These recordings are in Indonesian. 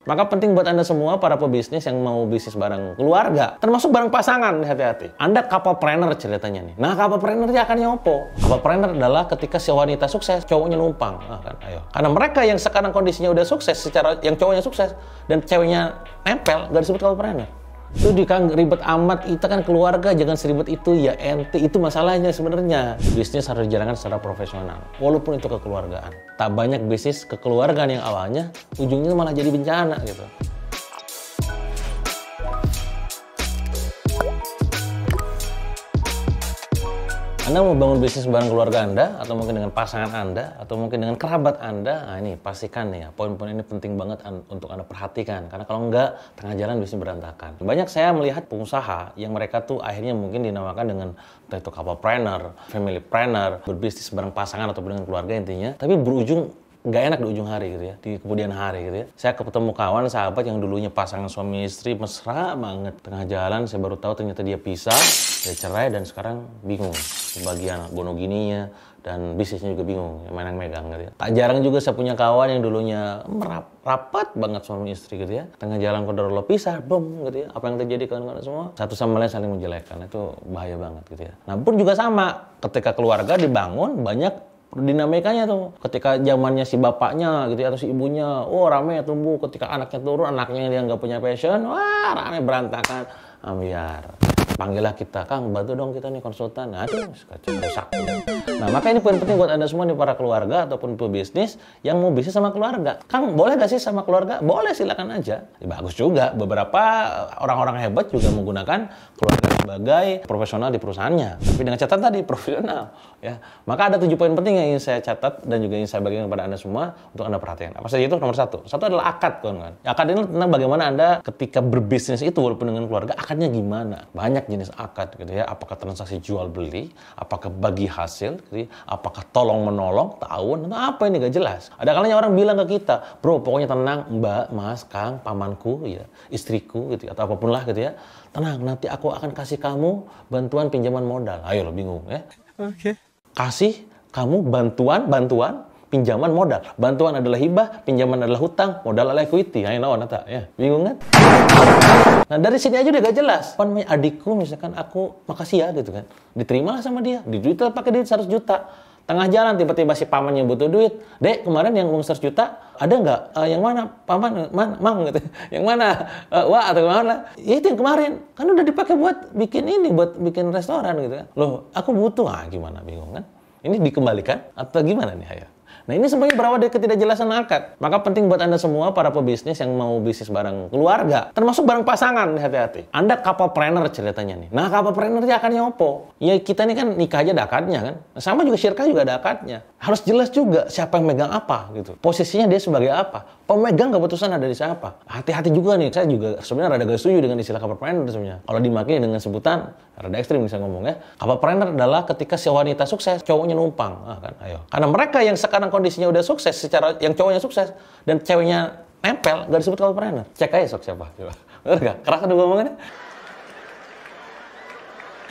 Maka penting buat Anda semua para pebisnis yang mau bisnis bareng keluarga, termasuk bareng pasangan, hati-hati. Anda couple-planner ceritanya nih. Nah, couple-planner dia akan nyopo. Couple-planner adalah ketika si wanita sukses, cowoknya numpang. Kan, ayo. Karena mereka yang sekarang kondisinya udah sukses, secara yang cowoknya sukses dan ceweknya nempel, gak disebut couple-planner. Itu kan ribet amat, itu kan keluarga, jangan seribet itu ya ente. Itu masalahnya sebenarnya. Bisnis harus dijalankan secara profesional, walaupun itu kekeluargaan. Tak banyak bisnis kekeluargaan yang awalnya ujungnya malah jadi bencana gitu. Anda mau bangun bisnis bareng keluarga Anda, atau mungkin dengan pasangan Anda, atau mungkin dengan kerabat Anda, nah ini pastikan nih ya, poin-poin ini penting banget untuk Anda perhatikan. Karena kalau enggak, tengah jalan bisnis berantakan. Banyak saya melihat pengusaha yang mereka tuh akhirnya mungkin dinamakan dengan entah itu couple-planner, family planner, berbisnis bareng pasangan atau dengan keluarga intinya, tapi berujung nggak enak di ujung hari gitu ya, di kemudian hari gitu ya. Saya ketemu kawan, sahabat yang dulunya pasangan suami istri, mesra banget. Tengah jalan saya baru tahu ternyata dia pisah, dia cerai dan sekarang bingung. Bagian gonogininya dan bisnisnya juga bingung, yang mana yang megang gitu ya. Tak jarang juga saya punya kawan yang dulunya rapat banget suami istri gitu ya. Tengah jalan kodarullah pisah, boom gitu ya. Apa yang terjadi kawan-kawan semua? Satu sama lain saling menjelekkan, itu bahaya banget gitu ya. Nah pun juga sama, ketika keluarga dibangun banyak dinamikanya tuh. Ketika zamannya si bapaknya gitu ya, atau si ibunya, oh rame tumbuh. Ketika anaknya turun, anaknya yang nggak punya passion, wah rame berantakan. Biar panggillah kita, Kang bantu dong kita nih konsultan. Aduh, rusak. Nah maka ini poin penting buat Anda semua nih para keluarga ataupun pebisnis yang mau bisnis sama keluarga. Kang boleh gak sih sama keluarga? Boleh, silakan aja. Ya, bagus juga. Beberapa orang-orang hebat juga menggunakan keluarga sebagai profesional di perusahaannya. Tapi dengan catatan tadi profesional. Ya, maka ada 7 poin penting yang ingin saya catat dan juga ingin saya bagikan kepada Anda semua untuk Anda perhatikan. Apa saja itu? Nomor 1. Satu adalah akad, kawan-kawan. Akad ini tentang bagaimana Anda ketika berbisnis itu walaupun dengan keluarga, akadnya gimana? Banyak jenis akad gitu ya. Apakah transaksi jual beli, apakah bagi hasil, gitu ya. Apakah tolong menolong, ta'awun, atau apa ini gak jelas. Ada kalanya orang bilang ke kita, bro pokoknya tenang, mbak, mas, kang, pamanku, ya, istriku gitu ya, atau apapun lah gitu ya. Tenang, nanti aku akan kasih kamu bantuan pinjaman modal. Ayo lo bingung ya. Oke. Kasih kamu bantuan pinjaman modal. Bantuan adalah hibah, pinjaman adalah hutang, modal adalah equity. Ayo naon eta ya. Bingung kan? Nah, dari sini aja udah gak jelas. Apa namanya adikku misalkan aku makasih ya gitu kan. Diterimalah sama dia. Di duit pakai duit 100 juta. Tengah jalan tiba-tiba si pamannya butuh duit. Dek, kemarin yang uang 100 juta ada nggak? Yang mana? Paman, mang gitu. Yang mana? Wah atau mana? Ya itu yang kemarin. Kan udah dipakai buat bikin ini, buat bikin restoran gitu kan. Loh, aku butuh. Gimana? Bingung kan? Ini dikembalikan atau gimana nih, Hayat? Nah ini semuanya berawal dari ketidakjelasan akad. Maka penting buat Anda semua para pebisnis yang mau bisnis bareng keluarga, termasuk bareng pasangan, hati-hati. Anda couple-planner ceritanya nih. Nah couple-planner dia akan nyopo. Ya kita ini kan nikah aja ada akadnya kan. Sama juga syirkah juga ada akadnya. Harus jelas juga siapa yang megang apa gitu. Posisinya dia sebagai apa. Pemegang keputusan ada di siapa. Hati-hati juga nih. Saya juga sebenarnya rada gak setuju dengan istilah couple-planner sebenarnya. Kalau dimaknai dengan sebutan rada ekstrim bisa ngomong ya. Couple-planner adalah ketika si wanita sukses, cowoknya numpang. Kan, ayo. Karena mereka yang sekarang kondisinya udah sukses, secara yang cowoknya sukses dan ceweknya nempel, gak disebut couple-planner. Cek aja sok siapa. Bener gak? Keras udah ngomongannya.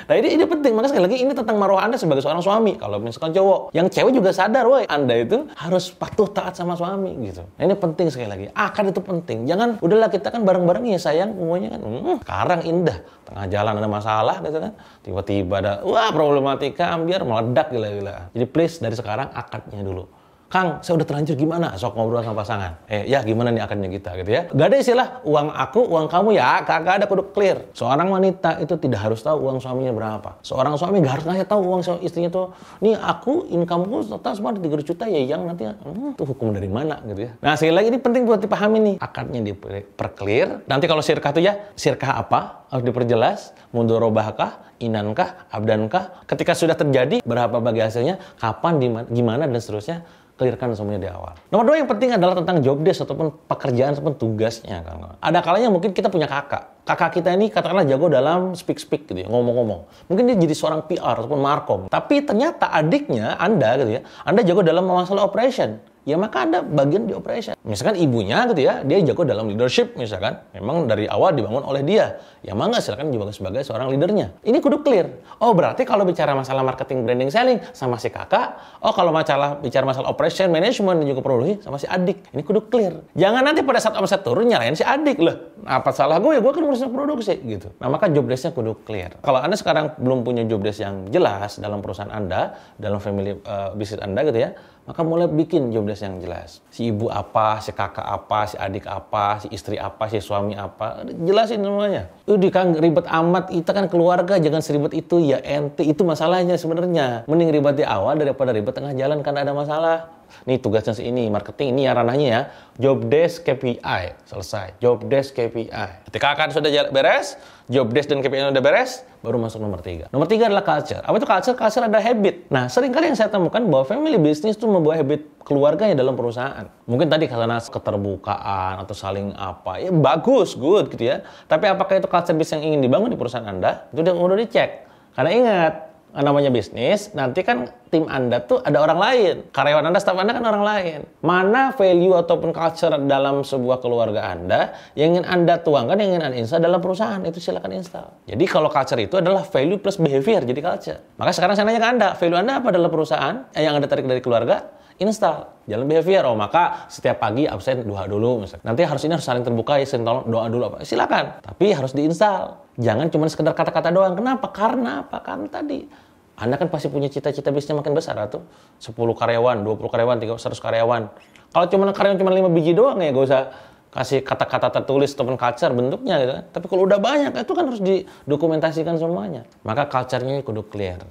Nah ini penting, maka sekali lagi ini tentang maruah Anda sebagai seorang suami. Kalau misalkan cowok, yang cewek juga sadar, woy, Anda itu harus patuh taat sama suami gitu. Nah ini penting sekali lagi, akad itu penting. Jangan, udahlah kita kan bareng-bareng ya sayang, semuanya kan, sekarang indah. Tengah jalan ada masalah gitu kan, tiba-tiba ada, wah problematika, biar meledak gila-gila. Jadi please dari sekarang akadnya dulu. Kang, saya udah terlanjur gimana? Sok ngobrol sama pasangan. Ya gimana nih akadnya kita gitu ya. Gak ada istilah uang aku, uang kamu ya. Kagak ada, kudu clear. Seorang wanita itu tidak harus tahu uang suaminya berapa. Seorang suami gak harus ngasih tahu uang istrinya tuh. Nih aku, income-ku total semua 300 juta ya yang nanti. Itu hukum dari mana gitu ya. Nah sekali lagi ini penting buat dipahami nih. Akadnya diperclear. Nanti kalau sirkah tuh ya, sirkah apa? Harus diperjelas. Mudorobahkah? Inankah? Abdankah? Ketika sudah terjadi, berapa bagi hasilnya? Kapan, gimana dan seterusnya. Clearkan semuanya di awal. Nomor 2 yang penting adalah tentang job desk ataupun pekerjaan ataupun tugasnya. Kan. Ada kalanya mungkin kita punya kakak. Kakak kita ini katakanlah jago dalam speak gitu ya, ngomong-ngomong. Mungkin dia jadi seorang PR ataupun markom. Tapi ternyata adiknya, Anda gitu ya, Anda jago dalam masalah operation. ya maka Anda bagian di operation. Misalkan ibunya gitu ya, dia jago dalam leadership misalkan, memang dari awal dibangun oleh dia. Ya mangga silakan juga sebagai seorang leadernya. Ini kudu clear. Oh berarti kalau bicara masalah marketing, branding, selling sama si kakak, oh kalau bicara masalah operation, management dan juga produksi sama si adik. Ini kudu clear. Jangan nanti pada saat omset turun nyalain si adik loh. Apa salah gue kan ngurusin produksi gitu. Nah maka job desk-nya kudu clear. Kalau Anda sekarang belum punya job desk yang jelas dalam perusahaan Anda, dalam family bisnis Anda gitu ya, maka mulai bikin job desk yang jelas. Si ibu apa, si kakak apa, si adik apa, si istri apa, si suami apa. Jelasin semuanya. Udah kan ribet amat, kita kan keluarga, jangan seribet itu ya ente. Itu masalahnya sebenarnya. Mending ribet di awal daripada ribet tengah jalan karena ada masalah. Nih tugasnya ini, marketing, ini ya ranahnya ya. Job desk KPI, selesai. Job desk KPI. Ketika akan sudah beres, job desk dan KPI udah beres, baru masuk nomor 3. Nomor 3 adalah culture. Apa itu culture? Culture adalah habit. Nah, seringkali yang saya temukan bahwa family business itu membawa habit keluarganya dalam perusahaan. Mungkin tadi karena keterbukaan atau saling apa, ya bagus, good gitu ya. Tapi apakah itu culture business yang ingin dibangun di perusahaan Anda? Itu udah dicek. Karena ingat, namanya bisnis, nanti kan tim Anda tuh ada orang lain. Karyawan Anda, staf Anda kan orang lain. Mana value ataupun culture dalam sebuah keluarga Anda yang ingin Anda tuangkan, yang ingin Anda install dalam perusahaan, itu silakan install. Jadi kalau culture itu adalah value plus behavior, jadi culture. Maka sekarang saya nanya ke Anda, value Anda apa dalam perusahaan yang Anda tarik dari keluarga? Install, jalan behavior. Oh maka setiap pagi absen doa dulu misalnya. Nanti harus harus saling terbuka ya, tolong doa dulu apa. Silakan, tapi harus diinstal. Jangan cuma sekedar kata-kata doang. Kenapa? Karena apa? Karena tadi Anda kan pasti punya cita-cita bisnisnya makin besar tuh. 10 karyawan, 20 karyawan, 100 karyawan. Kalau karyawan cuma 5 biji doang ya gak usah kasih kata-kata tertulis ataupun culture bentuknya gitu kan. Tapi kalau udah banyak itu kan harus didokumentasikan semuanya. Maka culture-nya kudu clear.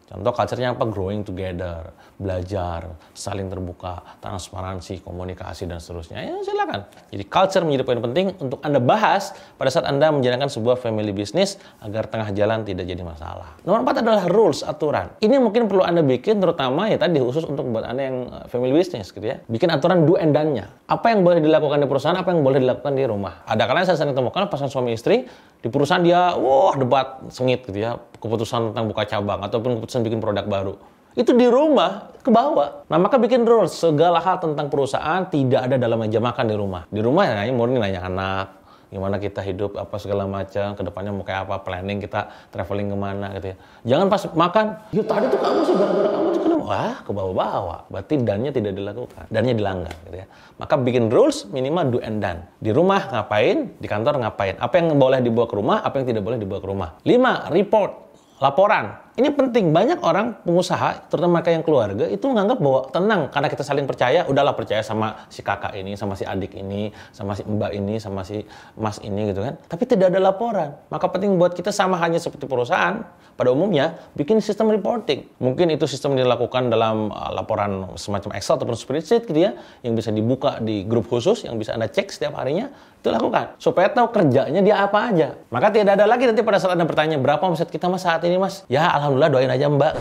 Contoh culture-nya apa? Growing together, belajar, saling terbuka, transparansi, komunikasi, dan seterusnya. Ya silakan. Jadi culture menjadi poin penting untuk Anda bahas pada saat Anda menjalankan sebuah family business agar tengah jalan tidak jadi masalah. Nomor 4 adalah rules, aturan. Ini mungkin perlu Anda bikin terutama ya tadi khusus untuk buat Anda yang family business gitu ya. Bikin aturan do and done-nya. Apa yang boleh dilakukan di perusahaan, apa yang boleh dilakukan di rumah. Ada kalanya saya sering temukan pasangan suami istri di perusahaan dia debat sengit gitu ya. Keputusan tentang buka cabang ataupun keputusan bikin produk baru. Itu di rumah ke bawah. Nah, maka bikin rules. Segala hal tentang perusahaan tidak ada dalam meja makan di rumah. Di rumah ya murni nanya anak, gimana kita hidup, apa segala macam, kedepannya mau kayak apa, planning kita traveling kemana gitu ya. Jangan pas makan, ya tadi tuh kamu sih gara-gara kamu tuh kenapa? Wah, ke bawah-bawah. Berarti dannya tidak dilakukan, dannya dilanggar gitu ya. Maka bikin rules minimal do and done. Di rumah ngapain, di kantor ngapain. Apa yang boleh dibawa ke rumah, apa yang tidak boleh dibawa ke rumah. 5, report, laporan. Ini penting, banyak orang pengusaha, terutama mereka yang keluarga, itu menganggap bahwa tenang, karena kita saling percaya, udahlah percaya sama si kakak ini, sama si adik ini, sama si mbak ini, sama si mas ini gitu kan. Tapi tidak ada laporan. Maka penting buat kita sama halnya seperti perusahaan, pada umumnya, bikin sistem reporting. Mungkin itu sistem dilakukan dalam laporan semacam Excel ataupun spreadsheet gitu ya, yang bisa dibuka di grup khusus, yang bisa Anda cek setiap harinya, itu lakukan. Supaya tahu kerjanya dia apa aja. Maka tidak ada lagi nanti pada saat Anda bertanya, berapa omset kita mas saat ini mas? Ya alhamdulillah doain aja mbak.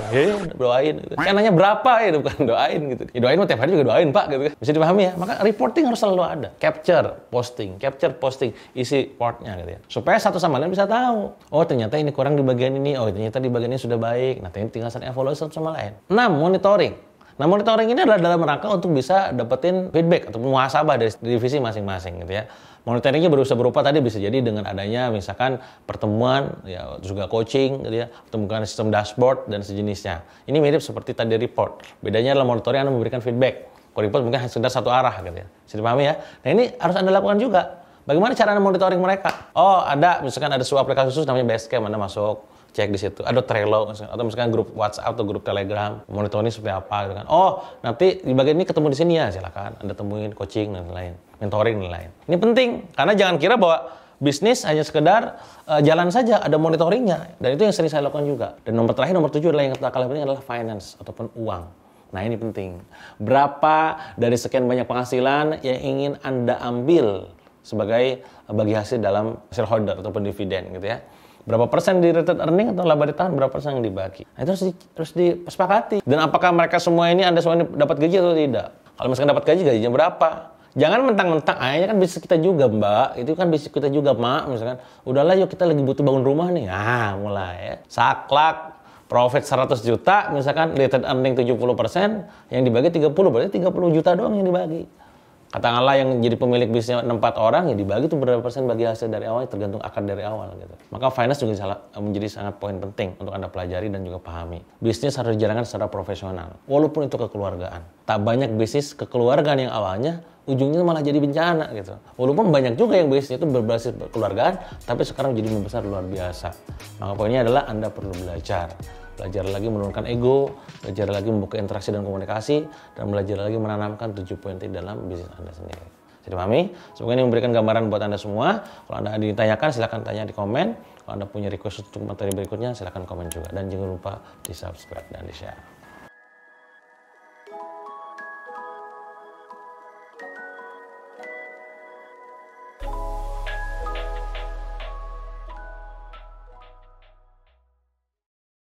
Doain. Gitu. Saya nanya berapa ya, bukan doain gitu. Ya, doain mah tiap hari juga doain pak gitu kan. Bisa dipahami ya. Maka reporting harus selalu ada. Capture, posting, isi reportnya gitu ya. Supaya satu sama lain bisa tahu. Oh ternyata ini kurang di bagian ini. Oh ternyata di bagian ini sudah baik. Nah tinggal evaluasi satu sama lain. 6. Monitoring. Nah, monitoring ini adalah dalam rangka untuk bisa dapetin feedback atau muhasabah dari divisi masing-masing gitu ya. Monitoringnya berupa tadi bisa jadi dengan adanya misalkan pertemuan, ya juga coaching gitu ya, atau mungkin sistem dashboard dan sejenisnya. Ini mirip seperti tadi report. Bedanya adalah monitoring Anda memberikan feedback. Kalau report mungkin hanya sekedar satu arah gitu ya. Bisa dipahami ya? Nah, ini harus Anda lakukan juga. Bagaimana cara Anda monitoring mereka? Oh, misalkan ada sebuah aplikasi khusus namanya Basecamp, Anda masuk, cek di situ. Ada Trello atau misalkan grup WhatsApp atau grup Telegram, monitoring seperti apa gitu kan. Oh, nanti di bagian ini ketemu di sini ya, silakan Anda temuin coaching dan lain-lain, mentoring dan lain-lain. Ini penting karena jangan kira bahwa bisnis hanya sekedar jalan saja, ada monitoringnya. Dan itu yang sering saya lakukan juga. Dan nomor 7 adalah yang kalah penting adalah finance ataupun uang. Nah, ini penting. Berapa dari sekian banyak penghasilan yang ingin Anda ambil sebagai bagi hasil dalam shareholder ataupun dividen gitu ya. Berapa persen di retained earning atau laba di tahun, berapa persen yang dibagi. Nah, itu harus disepakati. Dan apakah mereka semua ini, Anda semua ini dapat gaji atau tidak? Kalau misalkan dapat gaji, gajinya berapa? Jangan mentang-mentang, ayahnya kan bisnis kita juga mbak, itu kan bisnis kita juga mak, misalkan. Udahlah yuk kita lagi butuh bangun rumah nih. Mulai ya. Saklak, Profit 100 juta, misalkan related earning 70%, yang dibagi 30, berarti 30 juta doang yang dibagi. Katakanlah yang jadi pemilik bisnisnya 4 orang, ya dibagi tuh berapa persen bagi hasil dari awal, tergantung akad dari awal gitu. Maka finance juga menjadi sangat poin penting untuk Anda pelajari dan juga pahami. Bisnis harus dijalankan secara profesional, walaupun itu kekeluargaan. Tak banyak bisnis kekeluargaan yang awalnya ujungnya malah jadi bencana gitu. Walaupun banyak juga yang bisnisnya itu berbasis kekeluargaan, tapi sekarang jadi membesar luar biasa. Maka poinnya adalah Anda perlu belajar lagi menurunkan ego, belajar lagi membuka interaksi dan komunikasi, dan belajar lagi menanamkan 7 poin dalam bisnis Anda sendiri. Jadi pahami? Semoga ini memberikan gambaran buat Anda semua. Kalau Anda ada ditanyakan, silahkan tanya di komen. Kalau Anda punya request untuk materi berikutnya, silahkan komen juga. Dan jangan lupa di subscribe dan di share.